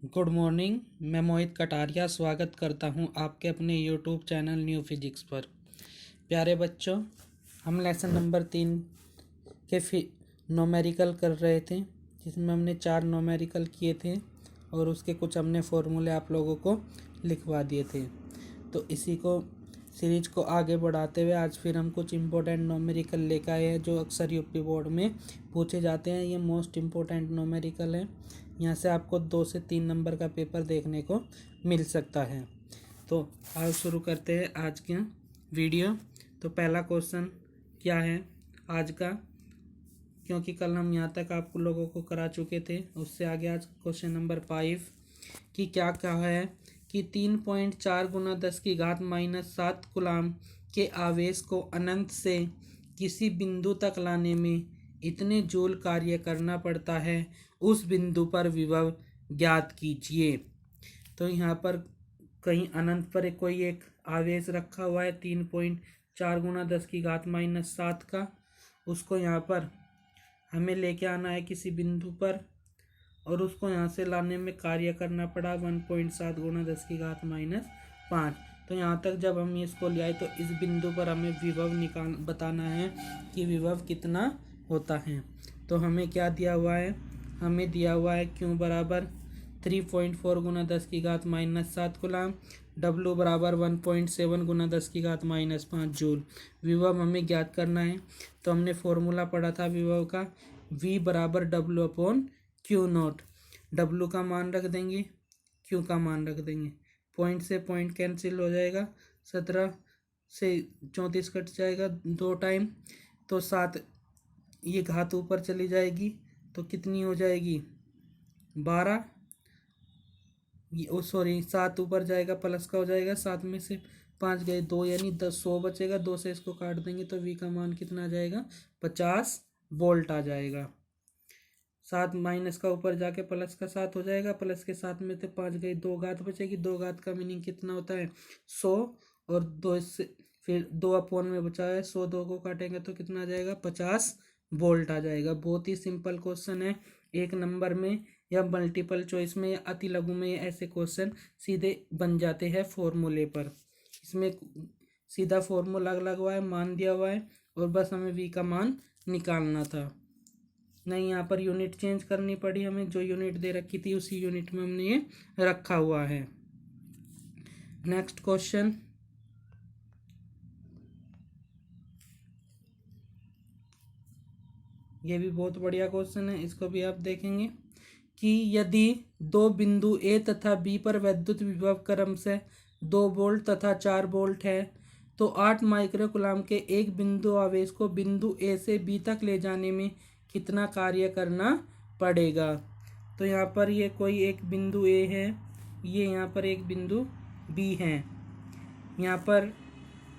Good morning. मैं मोहित कटारिया स्वागत करता हूं आपके अपने यूट्यूब चैनल न्यू फिजिक्स पर। प्यारे बच्चों, हम लेसन नंबर 3 के नोमेरिकल कर रहे थे, जिसमें हमने 4 नोमेरिकल किए थे और उसके कुछ हमने फॉर्मूले आप लोगों को लिखवा दिए थे। तो इसी को सीरीज को आगे बढ़ाते हुए आज फिर हम कुछ इम्पोर्टेंट नोमेरिकल लेकर आए हैं जो अक्सर यूपी बोर्ड में पूछे जाते हैं। ये मोस्ट इम्पोर्टेंट नोमेरिकल है, यहाँ से आपको 2 से 3 नंबर का पेपर देखने को मिल सकता है। तो आज शुरू करते हैं आज का वीडियो। तो पहला क्वेश्चन क्या है आज का, क्योंकि कल हम यहाँ तक आप लोगों को करा चुके थे, उससे आगे आज क्वेश्चन नंबर 5 कि क्या कहा है कि 3.4 गुना 10 की घात -7 कूलाम के आवेश को अनंत से किसी बिंदु तक लाने में इतने जूल कार्य करना पड़ता है, उस बिंदु पर विभव ज्ञात कीजिए। तो यहाँ पर कहीं अनंत पर कोई एक आवेश रखा हुआ है 3.4 गुना 10 की घात -7 का, उसको यहाँ पर हमें लेके आना है किसी बिंदु पर और उसको यहाँ से लाने में कार्य करना पड़ा 1.7 गुना 10 की घात -5। तो यहाँ तक जब हम इसको ले आए तो इस बिंदु पर हमें विभव बताना है कि विभव कितना होता है। तो हमें क्या दिया हुआ है, हमें दिया हुआ है Q बराबर 3.4 गुना 10 की घात -7 कूलाम, W बराबर 1.7 गुना 10 की घात -5 जूल। विभव हमें ज्ञात करना है। तो हमने फॉर्मूला पढ़ा था विभव का, V बराबर W/Q0। W का मान रख देंगे, Q का मान रख देंगे, पॉइंट से पॉइंट कैंसिल हो जाएगा, 17 से 34 कट जाएगा 2 टाइम, तो 7 ये घात ऊपर चली जाएगी तो कितनी हो जाएगी 12, सॉरी 7 ऊपर जाएगा प्लस का हो जाएगा, 7 में से 5 गए 2 यानी 100 बचेगा, 2 से इसको काट देंगे तो V का मान कितना आ जाएगा 50 वोल्ट आ जाएगा। 7 माइनस का ऊपर जाके प्लस का 7 हो जाएगा, प्लस के 7 में से 5 गई 2 घात बचेगी, 2 घात का मीनिंग कितना होता है 100, और 2 से फिर 2 अपॉन में बचा है 100, 2 को काटेंगे तो कितना आ जाएगा 50 वोल्ट आ जाएगा। बहुत ही सिंपल क्वेश्चन है, 1 नंबर में या मल्टीपल चॉइस में या अति लघु में ऐसे क्वेश्चन सीधे बन जाते हैं फॉर्मूले पर। इसमें सीधा फॉर्मूला लगा हुआ है, मान दिया हुआ है और बस हमें V का मान निकालना था। नहीं, यहाँ पर यूनिट चेंज करनी पड़ी हमें, जो यूनिट दे रखी थी उसी यूनिट में हमने ये रखा हुआ है। नेक्स्ट क्वेश्चन, ये भी बहुत बढ़िया क्वेश्चन है, इसको भी आप देखेंगे कि यदि 2 बिंदु ए तथा बी पर वैद्युत विभव क्रम से 2 वोल्ट तथा 4 वोल्ट है तो 8 माइक्रो कूलाम के एक बिंदु आवेश को बिंदु ए से बी तक ले जाने में कितना कार्य करना पड़ेगा। तो यहाँ पर ये कोई एक बिंदु ए है, ये यहाँ पर एक बिंदु बी है, यहाँ पर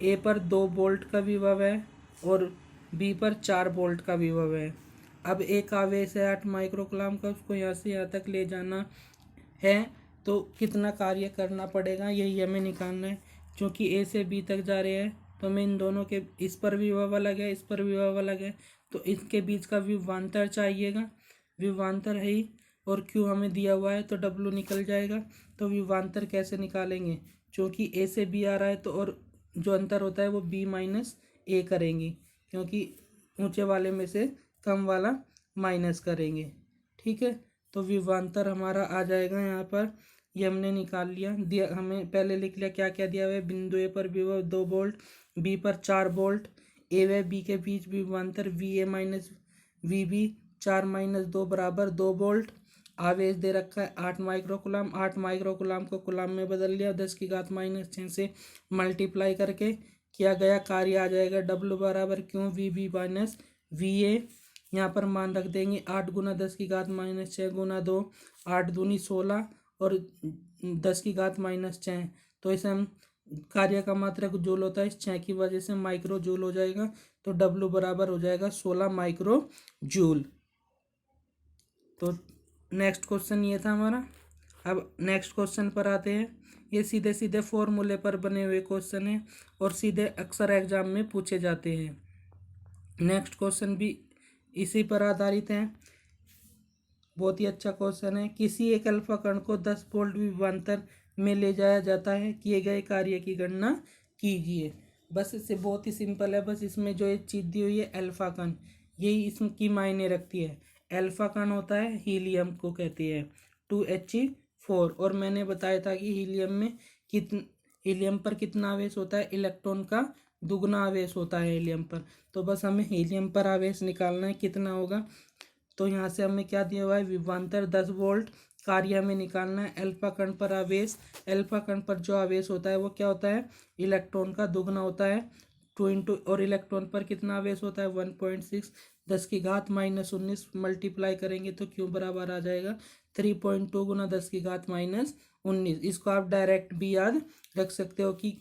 ए पर 2 वोल्ट का विभव है और बी पर 4 वोल्ट का विभव है। अब एक आवेश है 8 माइक्रो कूलाम का, उसको यहाँ से यहाँ तक ले जाना है तो कितना कार्य करना पड़ेगा, यही हमें निकालना है। क्योंकि ए से बी तक जा रहे हैं तो हमें इन दोनों के, इस पर विभव अलग है, इस पर विभव अलग है, तो इसके बीच का विभवांतर चाहिएगा, विभवांतर है ही, और क्यू हमें दिया हुआ है तो डब्लू निकल जाएगा। तो विभवांतर कैसे निकालेंगे, क्योंकि ए से बी आ रहा है तो और जो अंतर होता है वो B-A करेंगे, क्योंकि ऊंचे वाले में से कम वाला माइनस करेंगे। ठीक है, तो विभवांतर हमारा आ जाएगा यहाँ पर, ये हमने निकाल लिया। दिया हमें पहले लिख लिया क्या क्या दिया हुआ है, बिंदु ए पर विभव 2 वोल्ट, बी पर 4 वोल्ट, ए व बी के बीच विभवांतर VA-VB, 4 - 2 बराबर 2 वोल्ट। आवेश दे रखा है 8 माइक्रो कूलाम, 8 माइक्रो कूलाम को कूलाम में बदल लिया, 10 की घात -6 से मल्टीप्लाई करके किया गया कार्य आ जाएगा W बराबर क्यों VB माइनस VA। यहाँ पर मान रख देंगे 8 गुना 10 की घात -6 गुना 2, 8 दूनी 16 और 10 की घात -6, तो इसे हम कार्य का मात्रक जूल होता है, इस 6 की वजह से माइक्रो जूल हो जाएगा, तो W बराबर हो जाएगा 16 माइक्रो जूल। तो नेक्स्ट क्वेश्चन ये था हमारा। अब नेक्स्ट क्वेश्चन पर आते हैं, ये सीधे सीधे फॉर्मूले पर बने हुए क्वेश्चन हैं और सीधे अक्सर एग्जाम में पूछे जाते हैं। नेक्स्ट क्वेश्चन भी इसी पर आधारित है बहुत ही अच्छा क्वेश्चन है। किसी एक अल्फा कण को 10 वोल्ट विभवांतर में ले जाया जाता है, किए गए कार्य की गणना कीजिए। बस इससे बहुत ही सिंपल है। बस इसमें जो एक चीज़ दी हुई है अल्फा कण, यही इसकी मायने रखती है। अल्फा कण होता है हीलियम को कहती है 2He4। और मैंने बताया था कि हीलियम पर कितना आवेश होता है, इलेक्ट्रॉन का दुगना आवेश होता है हीलियम पर। तो बस हमें हीलियम पर आवेश निकालना है, कितना होगा। तो यहाँ से हमें क्या दिया हुआ है, विभवांतर 10 वोल्ट, कार्य में निकालना है अल्फा कण पर आवेश। अल्फा कण पर जो आवेश होता है वो क्या होता है, इलेक्ट्रॉन का दुगना होता है 2 इंटू, और इलेक्ट्रॉन पर कितना आवेश होता है 1.6, 10⁻−19 मल्टीप्लाई करेंगे तो क्यों बराबर आ जाएगा 3.2 गुना 10⁻−19। इसको आप डायरेक्ट भी याद रख सकते हो कि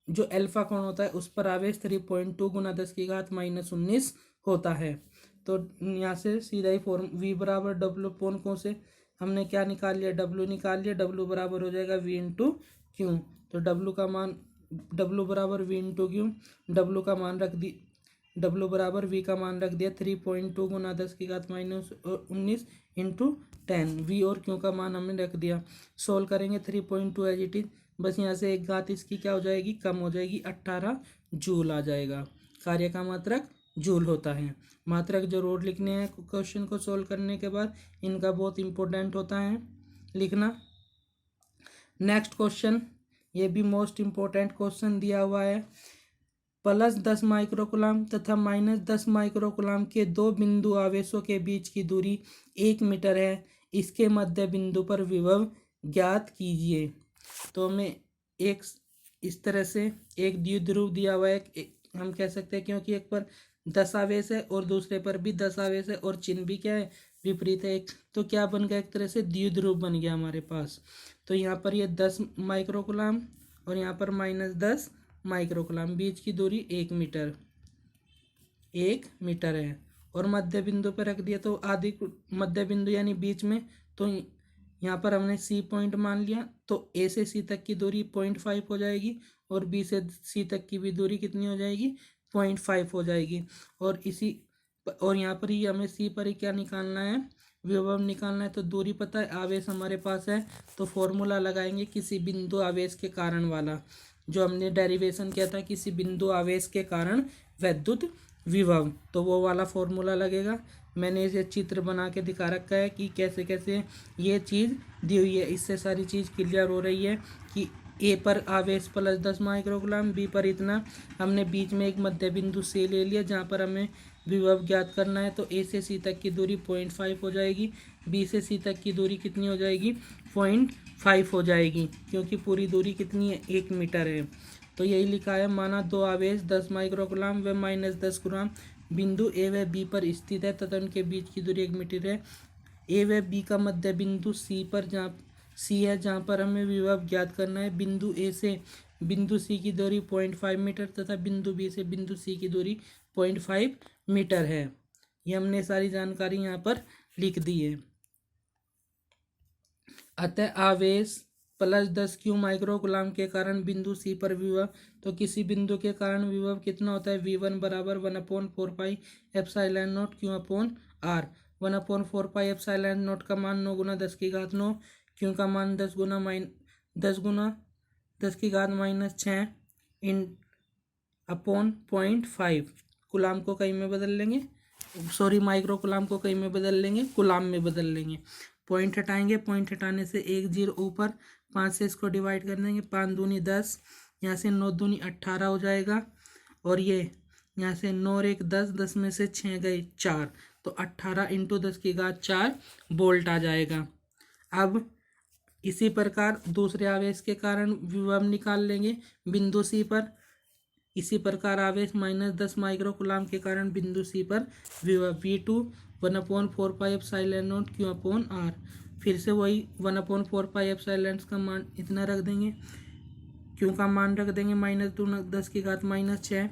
जो अल्फा कण होता है उस पर आवेश 3.2 गुना 10⁻−19 होता है। तो यहाँ से सीधा ही फॉर्म V बराबर डब्ल्यू पोन को से हमने क्या निकाल लिया, डब्ल्यू निकाल लिया। डब्ल्यू बराबर हो जाएगा V इंटू क्यू। तो डब्ल्यू बराबर V इंटू क्यू, डब्ल्यू बराबर V का मान रख दिया 3.2 गुना 10⁻−19 इंटू 10। V और क्यू का मान हमने रख दिया। सोल्व करेंगे 3.2 एज इट इज। बस यहाँ से एक घात इसकी क्या हो जाएगी, कम हो जाएगी, 18 जूल आ जाएगा। कार्य का मात्रक जूल होता है। मात्रक जरूर लिखने हैं क्वेश्चन को सोल्व करने के बाद, इनका बहुत इंपॉर्टेंट होता है लिखना। नेक्स्ट क्वेश्चन, ये भी मोस्ट इंपॉर्टेंट क्वेश्चन दिया हुआ है। +10 माइक्रोकुलाम तथा -10 माइक्रोकुलाम के दो बिंदु आवेशों के बीच की दूरी 1 मीटर है। इसके मध्य बिंदु पर विभव ज्ञात कीजिए। तो हमें एक इस तरह से एक द्विध्रुव दिया हुआ है, हम कह सकते हैं, क्योंकि एक पर 10 आवेश है और दूसरे पर भी 10 आवेश है और चिन्ह भी क्या है, विपरीत है। एक तो क्या बन गया, एक तरह से द्विध्रुव बन गया हमारे पास। तो यहाँ पर ये 10 माइक्रोकुलाम और यहाँ पर -10 माइक्रोकुलाम, बीच की दूरी 1 मीटर है। और मध्य बिंदु पर रख दिया तो आदि मध्य बिंदु यानी बीच में, तो यहाँ पर हमने C पॉइंट मान लिया। तो A से C तक की दूरी 0.5 हो जाएगी और B से C तक की भी दूरी कितनी हो जाएगी, 0.5 हो जाएगी। और यहाँ पर ही हमें C पर ही क्या निकालना है, विभव निकालना है। तो दूरी पता है, आवेश हमारे पास है, तो फॉर्मूला लगाएंगे किसी बिंदु आवेश के कारण वाला, जो हमने डेरिवेशन किया था, किसी बिंदु आवेश के कारण वैद्युत विभव, तो वो वाला फॉर्मूला लगेगा। मैंने इसे चित्र बना के दिखा रखा है कि कैसे कैसे ये चीज़ दी हुई है। इससे सारी चीज़ क्लियर हो रही है कि ए पर आवेश +10 माइक्रोकुलाम, बी पर इतना। हमने बीच में एक मध्य बिंदु से ले लिया जहाँ पर हमें विभव ज्ञात करना है। तो ए से सी तक की दूरी 0.5 हो जाएगी, बी से सी तक की दूरी कितनी हो जाएगी, 0.5 हो जाएगी, क्योंकि पूरी दूरी कितनी है, 1 मीटर है। तो यही लिखा है, माना दो आवेश 10 माइक्रोकुलाम व -10 कुलाम बिंदु ए व बी पर स्थित है तथा उनके बीच की दूरी 1 मीटर है। ए व बी का मध्य बिंदु सी पर जहाँ पर हमें विभव ज्ञात करना है। बिंदु ए से बिंदु सी की दूरी 0.5 मीटर तथा बिंदु बी से बिंदु सी की दूरी 0.5 मीटर है। ये हमने सारी जानकारी यहाँ पर लिख दी है। अतः आवेश +10 क्यू माइक्रोकुलाम के कारण बिंदु सी पर विभव, तो किसी बिंदु के कारण विभव कितना होता है, V1 बराबर 1/4 epsilon not Q/R। 1/4 epsilon not का मान 9 गुना 10⁻9, क्यू का मान 10 गुना 10⁻6 इन अपॉन 0.5। कुलाम को कहीं में बदल लेंगे, सॉरी माइक्रोकुलाम को कहीं में बदल लेंगे, कुलाम में बदल लेंगे। पॉइंट हटाएंगे, पॉइंट हटाने से 1 0 ऊपर, 5 से इसको डिवाइड कर देंगे, 5 दूनी 10, यहाँ से 9 दूनी 18 हो जाएगा। और ये यहाँ से 9 और 1 10, 10 में से 6 गए 4, तो 18 × 10⁴ वोल्ट आ जाएगा। अब इसी प्रकार दूसरे आवेश के कारण विभव निकाल लेंगे बिंदु सी पर। इसी प्रकार आवेश -10 माइक्रोकुलाम के कारण बिंदु सी पर विभव V2 1/4 एप्सिलॉन नॉट Q/R। फिर से वही 1/4 एप्सिलॉन का मान इतना रख देंगे, Q का मान रख देंगे -10⁻6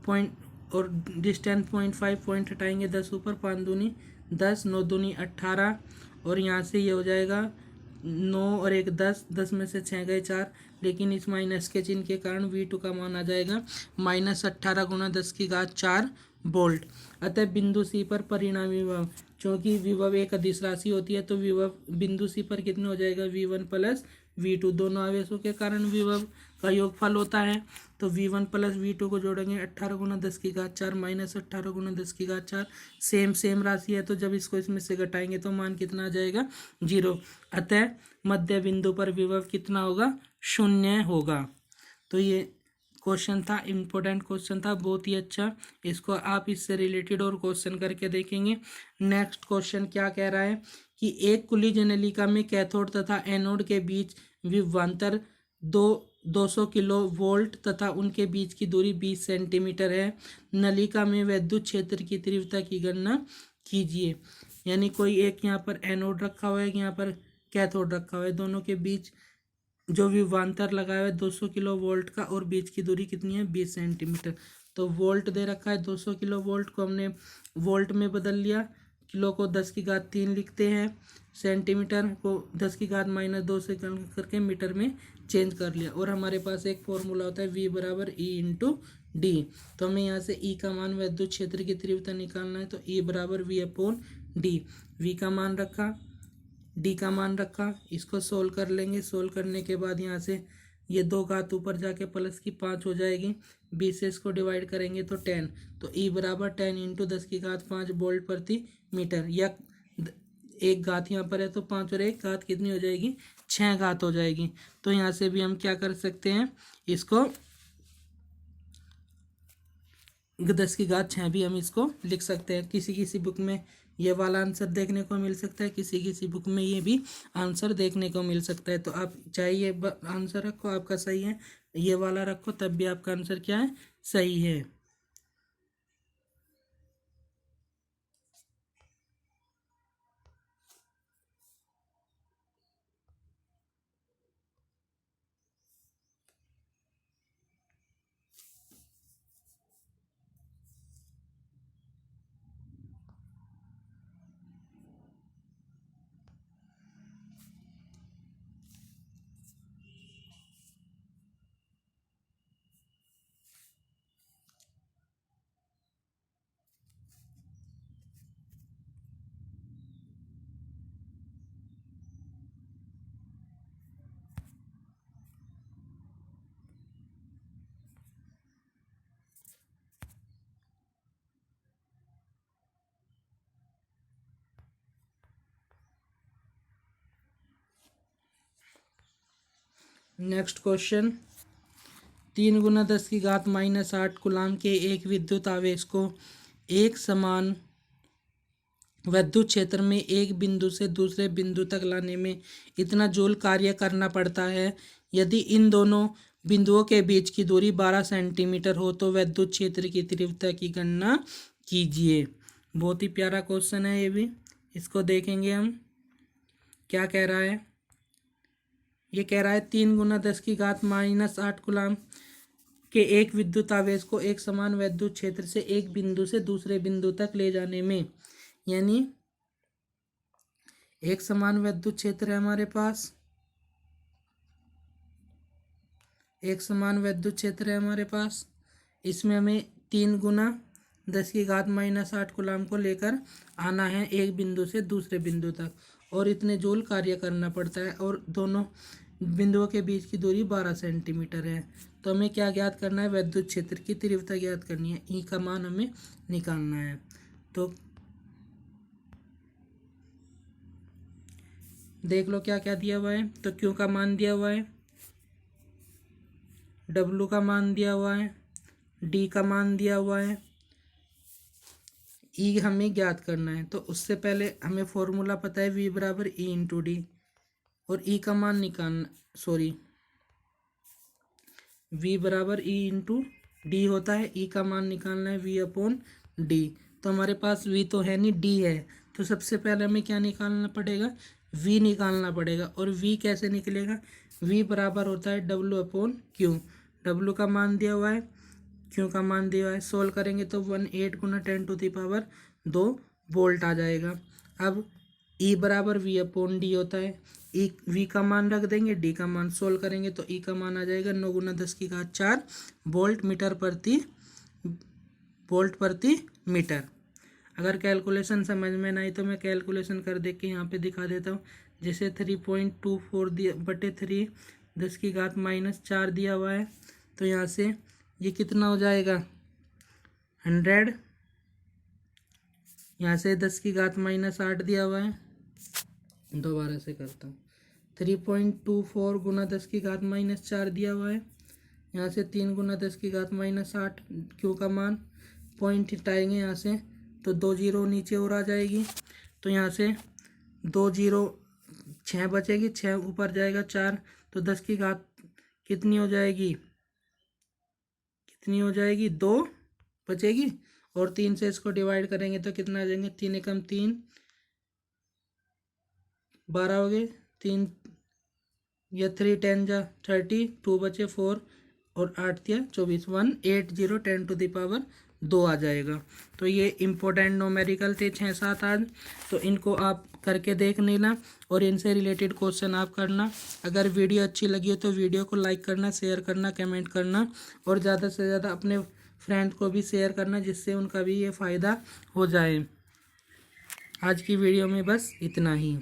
पॉइंट और डिस्टेंस 0.5, पॉइंट हटाएंगे 10 ऊपर, 5 दूनी 10, 9 दूनी 18, और यहाँ से ये हो जाएगा 9 और 1 10, 10 में से 6 गए 4, लेकिन इस माइनस के चिन्ह के कारण V2 का मान आ जाएगा -18 × 10⁴ वोल्ट। अतः बिंदु सी पर परिणामी विभव क्योंकि विभव एक अदिश राशि होती है तो विभव बिंदु सी पर कितने हो जाएगा, V1 प्लस V2, दोनों आवेशों के कारण विभव का योगफल होता है। तो V1 प्लस V2 को जोड़ेंगे 18 गुना 10⁴ माइनस 18 गुना 10⁴, सेम राशि है तो जब इसको इसमें से घटाएंगे तो मान कितना आ जाएगा, 0। अतः मध्य बिंदु पर विभव कितना होगा, 0 होगा। तो ये क्वेश्चन था, इम्पोर्टेंट क्वेश्चन था, बहुत ही अच्छा। इसको आप इससे रिलेटेड और क्वेश्चन करके देखेंगे। नेक्स्ट क्वेश्चन क्या कह रहा है कि एक खुली जनलिका में कैथोड तथा एनोड के बीच विभवांतर 200 किलो वोल्ट तथा उनके बीच की दूरी 20 सेंटीमीटर है। नलिका में विद्युत क्षेत्र की तीव्रता की गणना कीजिए। यानी कोई एक यहाँ पर एनोड रखा हुआ है, यहाँ पर कैथोड रखा हुआ है, दोनों के बीच जो विभवांतर लगा हुआ है 200 किलो वोल्ट का और बीच की दूरी कितनी है, 20 सेंटीमीटर। तो वोल्ट दे रखा है, 200 किलो वोल्ट को हमने वोल्ट में बदल लिया, किलो को 10⁻³ लिखते हैं, सेंटीमीटर को 10⁻−2 से करके मीटर में चेंज कर लिया। और हमारे पास एक फॉर्मूला होता है V बराबर E/D। तो हमें यहाँ से E का मान विद्युत क्षेत्र की तीव्रता निकालना है, तो E बराबर V/D। V का मान रखा, D का मान रखा, इसको सोल्व कर लेंगे। सोल्व करने के बाद यहाँ से ये 2 घात ऊपर जाके प्लस की 5 हो जाएगी, 20 से इसको डिवाइड करेंगे तो 10। तो E बराबर 10 × 10⁵5 वोल्ट प्रति मीटर, या 1 घात यहाँ पर है तो 5 और 1 घात कितनी हो जाएगी, 6 घात हो जाएगी। तो यहाँ से भी हम क्या कर सकते हैं, इसको 10⁶ भी हम इसको लिख सकते हैं। किसी किसी बुक में ये वाला आंसर देखने को मिल सकता है, किसी किसी बुक में ये भी आंसर देखने को मिल सकता है। तो आप चाहे ये आंसर रखो आपका सही है, ये वाला रखो तब भी आपका आंसर क्या है, सही है। नेक्स्ट क्वेश्चन, 3 × 10⁻−8 कूलाम के एक विद्युत आवेश को एक समान विद्युत क्षेत्र में एक बिंदु से दूसरे बिंदु तक लाने में इतना जूल कार्य करना पड़ता है। यदि इन दोनों बिंदुओं के बीच की दूरी 12 सेंटीमीटर हो तो विद्युत क्षेत्र की तीव्रता की गणना कीजिए। बहुत ही प्यारा क्वेश्चन है ये भी, इसको देखेंगे हम क्या कह रहा है। ये कह रहा है 3 × 10⁻−8 कूलाम के एक विद्युत आवेश को एक समान विद्युत क्षेत्र से एक बिंदु से दूसरे बिंदु तक ले जाने में, यानी एक समान विद्युत क्षेत्र है हमारे पास, एक समान विद्युत क्षेत्र है हमारे पास, इसमें हमें 3 × 10⁻−8 कूलाम को लेकर आना है एक बिंदु से दूसरे बिंदु तक और इतने जूल कार्य करना पड़ता है और दोनों बिंदुओं के बीच की दूरी 12 सेंटीमीटर है। तो हमें क्या ज्ञात करना है, विद्युत क्षेत्र की तीव्रता ज्ञात करनी है, ई का मान हमें निकालना है। तो देख लो क्या क्या दिया हुआ है। तो क्यू का मान दिया हुआ है, डब्लू का मान दिया हुआ है, डी का मान दिया हुआ है, ई हमें ज्ञात करना है। तो उससे पहले हमें फॉर्मूला पता है V बराबर E/D, और ई का मान निकालना, V बराबर E/D होता है, ई का मान निकालना है V/D। तो हमारे पास V तो है नहीं, D है, तो सबसे पहले हमें क्या निकालना पड़ेगा, V निकालना पड़ेगा। और V कैसे निकलेगा, V बराबर होता है W/Q। W का मान दिया हुआ है, Q का मान दिया हुआ है, सोल्व करेंगे तो 18 × 10⁻² वोल्ट आ जाएगा। अब E बराबर V/D होता है, V का मान रख देंगे, D का मान सोल्व करेंगे तो E का मान आ जाएगा 9 × 10⁴ वोल्ट प्रति मीटर। अगर कैलकुलेशन समझ में नहीं तो मैं कैलकुलेशन कर दे के यहाँ पे दिखा देता हूँ। जैसे 3.24 दिया बटे 3 10⁻⁻4 दिया हुआ है, तो यहाँ से ये कितना हो जाएगा 100। यहाँ से 10⁻⁻8 दिया हुआ है, दोबारा से करता हूँ। 3.24 गुना 10⁻⁻4 दिया हुआ है, यहाँ से 3 गुना 10⁻⁻8 क्यू का मान पॉइंट हटाएंगे यहाँ से तो 2 जीरो नीचे और आ जाएगी। तो यहाँ से 2 जीरो 6 बचेगी, 6 ऊपर जाएगा 4, तो 10 की घात कितनी हो जाएगी 2 बचेगी। और 3 से इसको डिवाइड करेंगे तो कितना आ जाएंगे 3 एकम 3 12 हो गए, 3 या 3 10 जा 30, 2 बचे 4 और 8 या 24 180 10⁻2 आ जाएगा। तो ये इम्पोर्टेंट न्यूमेरिकल थे 6-7 आज, तो इनको आप करके देख लेना और इनसे रिलेटेड क्वेश्चन आप करना। अगर वीडियो अच्छी लगी हो तो वीडियो को लाइक करना, शेयर करना, कमेंट करना और ज़्यादा से ज़्यादा अपने फ्रेंड को भी शेयर करना जिससे उनका भी ये फ़ायदा हो जाए। आज की वीडियो में बस इतना ही।